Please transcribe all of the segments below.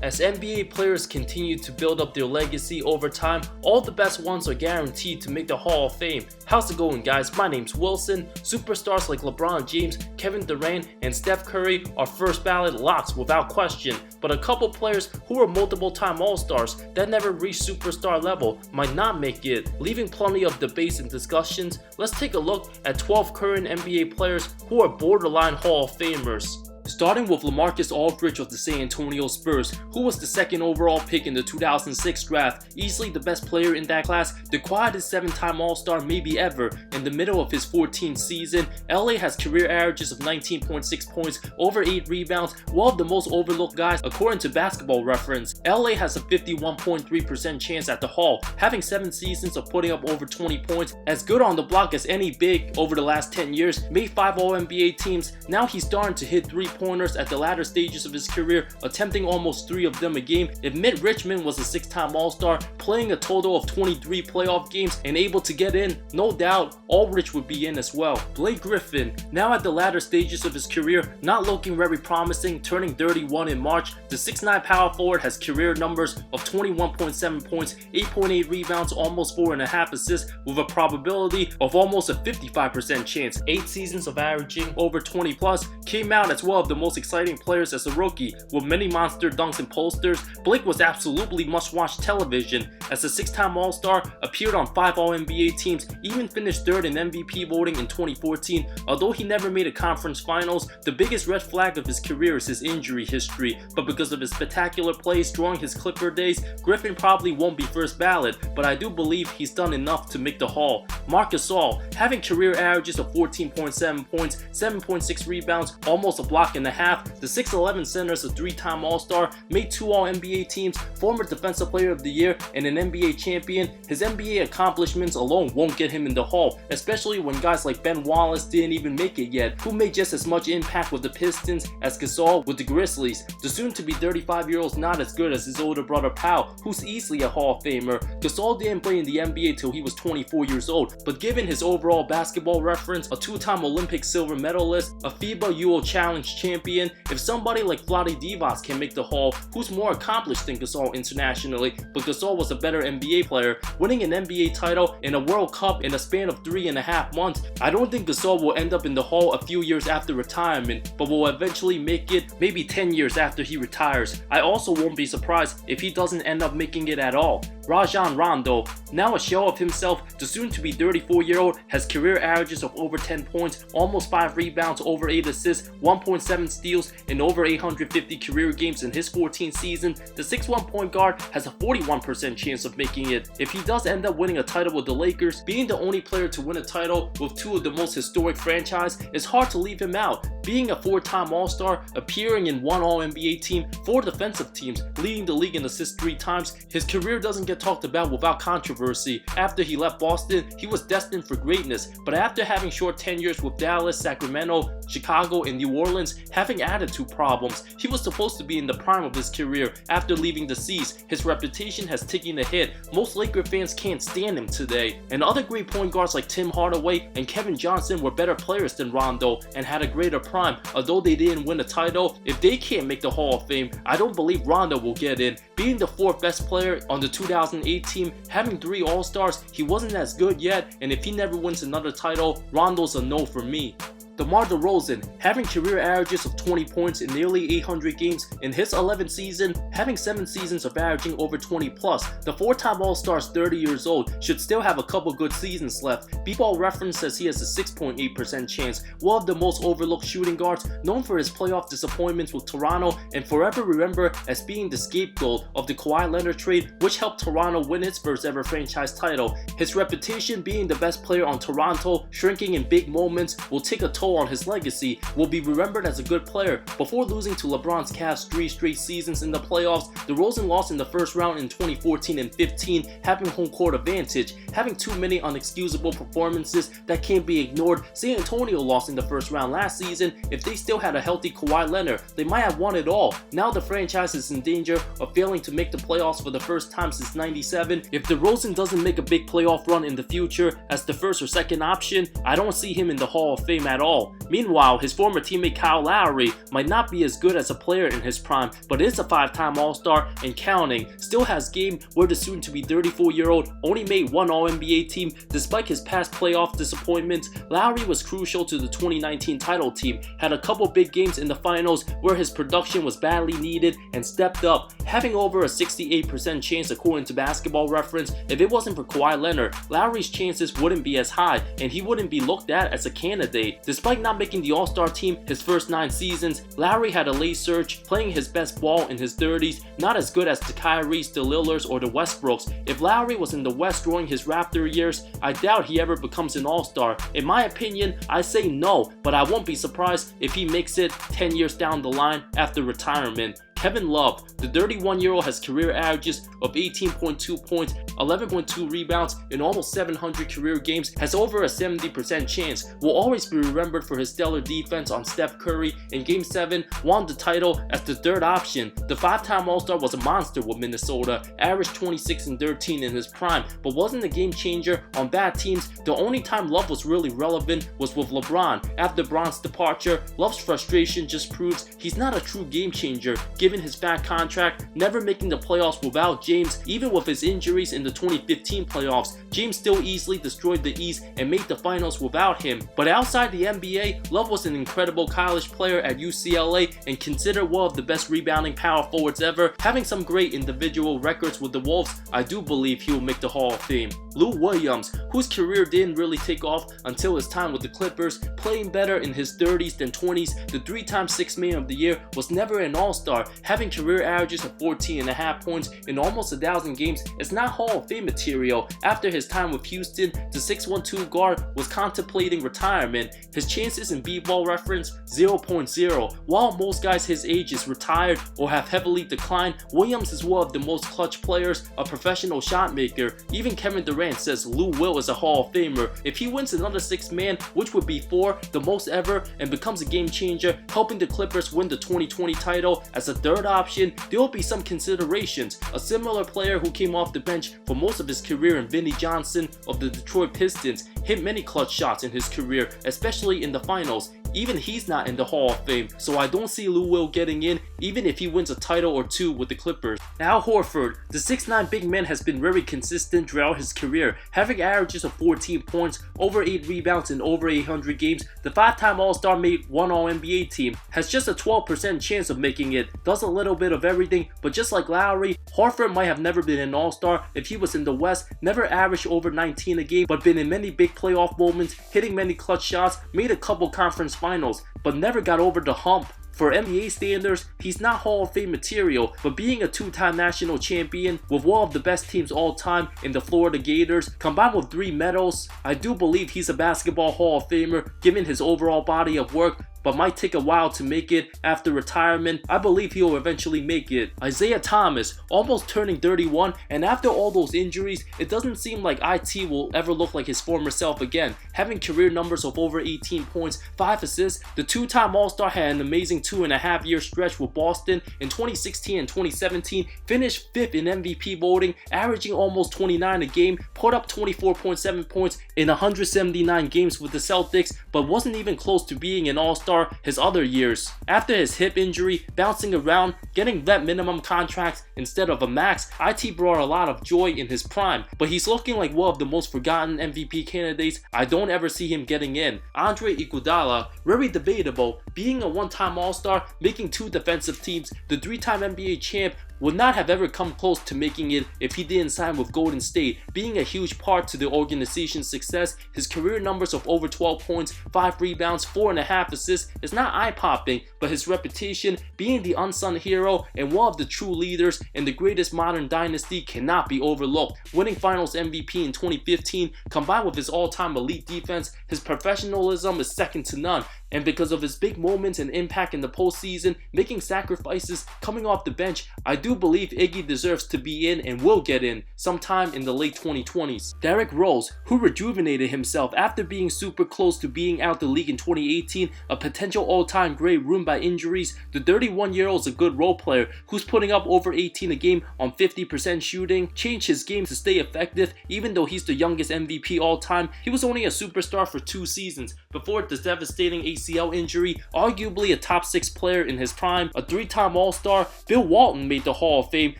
As NBA players continue to build up their legacy over time, all the best ones are guaranteed to make the Hall of Fame. How's it going, guys? My name's Wilson. Superstars like LeBron James, Kevin Durant, and Steph Curry are first ballot locks without question, but a couple players who are multiple-time All-Stars that never reached superstar level might not make it, leaving plenty of debates and discussions. Let's take a look at 12 current NBA players who are borderline Hall of Famers. Starting with LaMarcus Aldridge of the San Antonio Spurs, who was the second overall pick in the 2006 draft, easily the best player in that class, the quietest 7-time All-Star maybe ever. In the middle of his 14th season, LA has career averages of 19.6 points, over 8 rebounds, one of the most overlooked guys according to Basketball Reference. LA has a 51.3% chance at the Hall, having 7 seasons of putting up over 20 points, as good on the block as any big over the last 10 years, made 5 All-NBA teams. Now he's starting to hit 3-pointers at the latter stages of his career, attempting almost 3 of them a game. If Mitt Richmond was a 6-time All-Star, playing a total of 23 playoff games and able to get in, no doubt Aldridge would be in as well. Blake Griffin, now at the latter stages of his career, not looking very promising, turning 31 in March, the 6'9" power forward has career numbers of 21.7 points, 8.8 rebounds, almost 4.5 assists, with a probability of almost a 55% chance. 8 seasons of averaging over 20 plus, came out as one of the most exciting players as a rookie, with many monster dunks and posters. Blake was absolutely must-watch television. As a 6-time All-Star, appeared on 5 All-NBA teams, even finished 3rd in MVP voting in 2014. Although he never made a conference finals, the biggest red flag of his career is his injury history. But because of his spectacular plays during his Clipper days, Griffin probably won't be first ballot, but I do believe he's done enough to make the Hall. Marc Gasol, having career averages of 14.7 points, 7.6 rebounds, almost a block and a half, the 6'11" center is a 3-time All-Star, made 2 All-NBA teams, former Defensive Player of the Year, and an NBA champion. His NBA accomplishments alone won't get him in the Hall, especially when guys like Ben Wallace didn't even make it yet, who made just as much impact with the Pistons as Gasol with the Grizzlies. The soon-to-be 35-year-old's not as good as his older brother Pau, who's easily a Hall of Famer. Gasol didn't play in the NBA till he was 24 years old, but given his overall Basketball Reference, a 2-time Olympic silver medalist, a FIBA Euro Challenge champion, if somebody like Vlade Divac can make the Hall, who's more accomplished than Gasol internationally, but Gasol was a better NBA player, winning an NBA title and a World Cup in a span of 3.5 months, I don't think Gasol will end up in the Hall a few years after retirement, but will eventually make it maybe 10 years after he retires. I also won't be surprised if he doesn't end up making it at all. Rajon Rondo, now a shell of himself, the soon-to-be 34-year-old has career averages of over 10 points, almost 5 rebounds, over 8 assists, 1.7 steals, and over 850 career games in his 14th season. The 6'1" point guard has a 41% chance of making it. If he does end up winning a title with the Lakers, being the only player to win a title with 2 of the most historic franchises, it's hard to leave him out. Being a 4-time All-Star, appearing in 1 All-NBA team, 4 defensive teams, leading the league in assists 3 times, his career doesn't get talked about without controversy. After he left Boston, he was destined for greatness, but after having short tenures with Dallas, Sacramento, Chicago, and New Orleans, having attitude problems, he was supposed to be in the prime of his career. After leaving the C's, his reputation has taken a hit. Most Laker fans can't stand him today. And other great point guards like Tim Hardaway and Kevin Johnson were better players than Rondo and had a greater prime. Although they didn't win a title, if they can't make the Hall of Fame, I don't believe Rondo will get in. Being the 4th best player on the 2008 team, having 3 All-Stars, he wasn't as good yet, and if he never wins another title, Rondo's a no for me. DeMar DeRozan, having career averages of 20 points in nearly 800 games in his 11th season, having 7 seasons of averaging over 20 plus, the 4-time All-Star is 30 years old, should still have a couple good seasons left. Basketball Reference says he has a 6.8% chance, one of the most overlooked shooting guards, known for his playoff disappointments with Toronto and forever remembered as being the scapegoat of the Kawhi Leonard trade, which helped Toronto win its first ever franchise title. His reputation being the best player on Toronto, shrinking in big moments, will take a toll on his legacy. Will be remembered as a good player. Before losing to LeBron's Cavs 3 straight seasons in the playoffs, DeRozan lost in the first round in 2014 and 15, having home court advantage, having too many unexcusable performances that can't be ignored. San Antonio lost in the first round last season. If they still had a healthy Kawhi Leonard, they might have won it all. Now the franchise is in danger of failing to make the playoffs for the first time since '97. If DeRozan doesn't make a big playoff run in the future as the first or second option, I don't see him in the Hall of Fame at all. all. Meanwhile, his former teammate Kyle Lowry might not be as good as a player in his prime, but is a 5-time All-Star and counting. Still has game where the soon-to-be 34-year-old only made one All-NBA team. Despite his past playoff disappointments, Lowry was crucial to the 2019 title team, had a couple big games in the finals where his production was badly needed and stepped up, having over a 68% chance according to Basketball Reference. If it wasn't for Kawhi Leonard, Lowry's chances wouldn't be as high and he wouldn't be looked at as a candidate. Despite not making the All-Star team his first 9 seasons, Lowry had a late surge, playing his best ball in his 30s, not as good as the Kyries, the Lillards, or the Westbrooks. If Lowry was in the West during his Raptor years, I doubt he ever becomes an All-Star. In my opinion, I say no, but I won't be surprised if he makes it 10 years down the line after retirement. Kevin Love, the 31-year-old, has career averages of 18.2 points, 11.2 rebounds in almost 700 career games, has over a 70% chance, will always be remembered for his stellar defense on Steph Curry. In Game 7, won the title as the third option. The 5-time All-Star was a monster with Minnesota, averaged 26 and 13 in his prime, but wasn't a game changer on bad teams. The only time Love was really relevant was with LeBron. After Bron's departure, Love's frustration just proves he's not a true game changer, given his fat contract, never making the playoffs without James. Even with his injuries in the 2015 playoffs, James still easily destroyed the East and made the finals without him. But outside the NBA, Love was an incredible college player at UCLA and considered one of the best rebounding power forwards ever. Having some great individual records with the Wolves, I do believe he will make the Hall of Fame. Lou Williams, whose career didn't really take off until his time with the Clippers, playing better in his 30s than 20s, the 3-time Sixth Man of the Year, was never an All-Star, having career averages of 14.5 points in almost 1,000 games is not Hall of Fame material. After his time with Houston, the 6'1" guard was contemplating retirement. His chances in B-Ball Reference 0.0. While most guys his age is retired or have heavily declined, Williams is one of the most clutch players, a professional shot maker. Even Kevin Durant says Lou Will is a Hall of Famer. If he wins another 6th man, which would be 4, the most ever, and becomes a game changer, helping the Clippers win the 2020 title as a third option, there will be some considerations. A similar player who came off the bench for most of his career in Vinnie Johnson of the Detroit Pistons, hit many clutch shots in his career, especially in the finals. Even he's not in the Hall of Fame, so I don't see Lou Will getting in, even if he wins a title or 2 with the Clippers. Al Horford, the 6'9" big man, has been very consistent throughout his career, having averages of 14 points, over 8 rebounds in over 800 games. The 5-time All-Star made one All-NBA team, has just a 12% chance of making it, does a little bit of everything, but just like Lowry, Horford might have never been an All-Star if he was in the West, never averaged over 19 a game, but been in many big playoff moments, hitting many clutch shots, made a couple conference finals, but never got over the hump. For NBA standards, he's not Hall of Fame material, but being a 2-time national champion with one of the best teams all time in the Florida Gators, combined with 3 medals, I do believe he's a basketball Hall of Famer given his overall body of work, but might take a while to make it after retirement. I believe he'll eventually make it. Isaiah Thomas, almost turning 31, and after all those injuries, it doesn't seem like IT will ever look like his former self again. Having career numbers of over 18 points, 5 assists, the 2-time All-Star had an amazing 2.5-year stretch with Boston in 2016 and 2017, finished 5th in MVP voting, averaging almost 29 a game, put up 24.7 points in 179 games with the Celtics, but wasn't even close to being an All-Star his other years. After his hip injury, bouncing around, getting vet minimum contracts instead of a max, IT brought a lot of joy in his prime, but he's looking like one of the most forgotten MVP candidates. I don't ever see him getting in. Andre Iguodala, very debatable, being a 1-time All-Star, making 2 defensive teams, the 3-time NBA champ, would not have ever come close to making it if he didn't sign with Golden State, being a huge part to the organization's success. His career numbers of over 12 points, 5 rebounds, 4.5 assists is not eye-popping, but his reputation, being the unsung hero and one of the true leaders in the greatest modern dynasty, cannot be overlooked. Winning Finals MVP in 2015, combined with his all-time elite defense, his professionalism is second to none. And because of his big moments and impact in the postseason, making sacrifices, coming off the bench, I do believe Iggy deserves to be in and will get in sometime in the late 2020s. Derrick Rose, who rejuvenated himself after being super close to being out the league in 2018, a potential all-time great ruined by injuries, the 31-year-old is a good role player who's putting up over 18 a game on 50% shooting, changed his game to stay effective. Even though he's the youngest MVP all time, he was only a superstar for 2 seasons before this devastating ACL injury. Arguably a top 6 player in his prime, a 3-time All-Star, Bill Walton made the Hall of Fame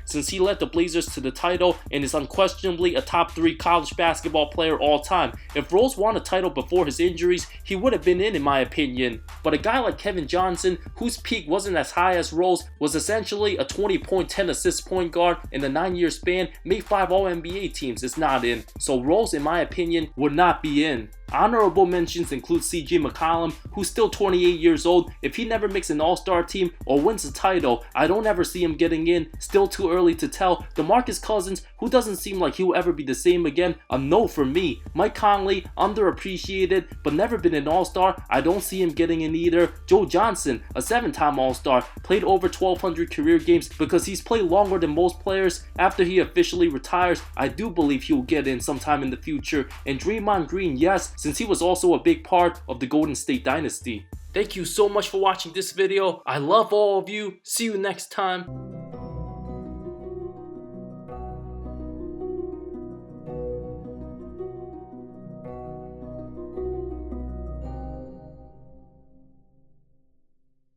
since he led the Blazers to the title and is unquestionably a top 3 college basketball player all time. If Rose won a title before his injuries, he would have been in my opinion. But a guy like Kevin Johnson, whose peak wasn't as high as Rose, was essentially a 20-point, 10-assist point guard in the 9-year span, made 5 All-NBA teams, is not in. So Rose, in my opinion, would not be in. Honorable mentions include CJ McCollum, who's still 28 years old. If he never makes an All-Star team or wins a title, I don't ever see him getting in. Still too early to tell. DeMarcus Cousins, who doesn't seem like he'll ever be the same again, a no for me. Mike Conley, underappreciated, but never been an All-Star. I don't see him getting in either. Joe Johnson, a 7-time All-Star, played over 1,200 career games because he's played longer than most players. After he officially retires, I do believe he'll get in sometime in the future. And Draymond Green, yes, since he was also a big part of the Golden State dynasty. Thank you so much for watching this video. I love all of you. See you next time.